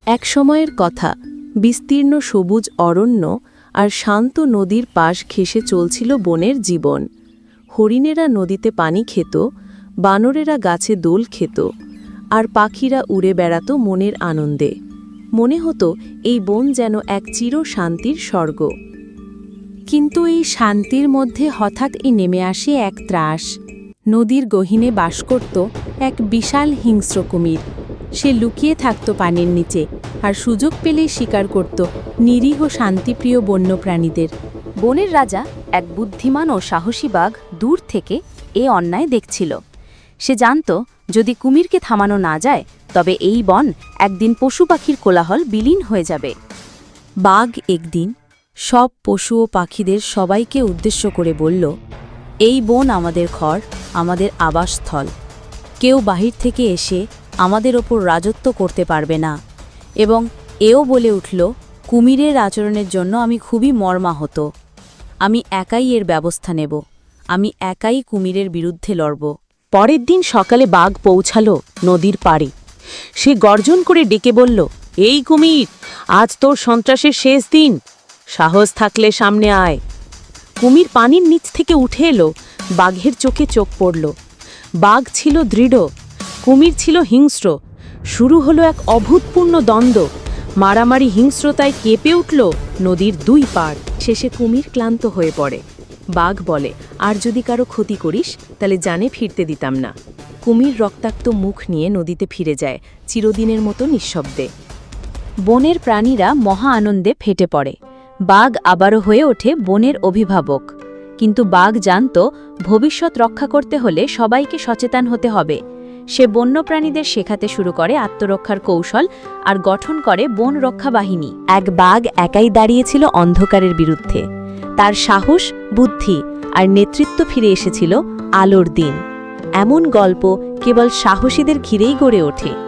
এক সময়ের কথা, বিস্তীর্ণ সবুজ অরণ্য আর শান্ত নদীর পাশ ঘেঁষে চলছিল বনের জীবন। হরিণেরা নদীতে পানি খেত, বানরেরা গাছে দোল খেত, আর পাখিরা উড়ে বেড়াত মনের আনন্দে। মনে হতো এই বন যেন এক চির শান্তির স্বর্গ। কিন্তু এই শান্তির মধ্যে হঠাৎ নেমে আসে এক ত্রাস। নদীর গহীনে বাস করত এক বিশাল হিংস্র কুমির। সে লুকিয়ে থাকত পানির নিচে, আর সুযোগ পেলেই শিকার করত নিরীহ শান্তিপ্রিয় বন্যপ্রাণীদের। বনের রাজা, এক বুদ্ধিমান ও সাহসী বাঘ, দূর থেকে এ অন্যায় দেখছিল। সে জানত, যদি কুমিরকে থামানো না যায়, তবে এই বন একদিন পশু পাখির কোলাহল বিলীন হয়ে যাবে। বাঘ একদিন সব পশু ও পাখিদের সবাইকে উদ্দেশ্য করে বলল, এই বন আমাদের ঘর, আমাদের আবাসস্থল। কেউ বাহির থেকে এসে আমাদের ওপর রাজত্ব করতে পারবে না। এবং এও বলে উঠল, কুমিরের আচরণের জন্য আমি খুবই মর্মাহত। আমি একাই এর ব্যবস্থা নেব। আমি একাই কুমিরের বিরুদ্ধে লড়ব। পরের দিন সকালে বাঘ পৌঁছালো নদীর পাড়ে। সে গর্জন করে ডেকে বলল, এই কুমির, আজ তোর সন্ত্রাসের শেষ দিন। সাহস থাকলে সামনে আয়। কুমির পানির নিচ থেকে উঠে এলো। বাঘের চোখে চোখ পড়ল। বাঘ ছিল দৃঢ়, কুমির ছিল হিংস্র। শুরু হলো এক অভূতপূর্ণ দ্বন্দ্ব। মারামারি হিংস্রতায় কেঁপে উঠল নদীর দুই পাড়। শেষে কুমির ক্লান্ত হয়ে পড়ে। বাঘ বলে, আর যদি কারো ক্ষতি করিস, তাহলে জানে ফিরতে দিতাম না। কুমির রক্তাক্ত মুখ নিয়ে নদীতে ফিরে যায়, চিরদিনের মতো নিঃশব্দে। বনের প্রাণীরা মহা আনন্দে ফেটে পড়ে। বাঘ আবারও হয়ে ওঠে বনের অভিভাবক। কিন্তু বাঘ জানত, ভবিষ্যৎ রক্ষা করতে হলে সবাইকে সচেতন হতে হবে। সে বন্যপ্রাণীদের শেখাতে শুরু করে আত্মরক্ষার কৌশল আর গঠন করে বন রক্ষা বাহিনী। এক বাঘ একাই দাঁড়িয়েছিল অন্ধকারের বিরুদ্ধে। তার সাহস, বুদ্ধি আর নেতৃত্ব ফিরে এসেছিল আলোর দিন। এমন গল্প কেবল সাহসীদের ঘিরেই গড়ে ওঠে।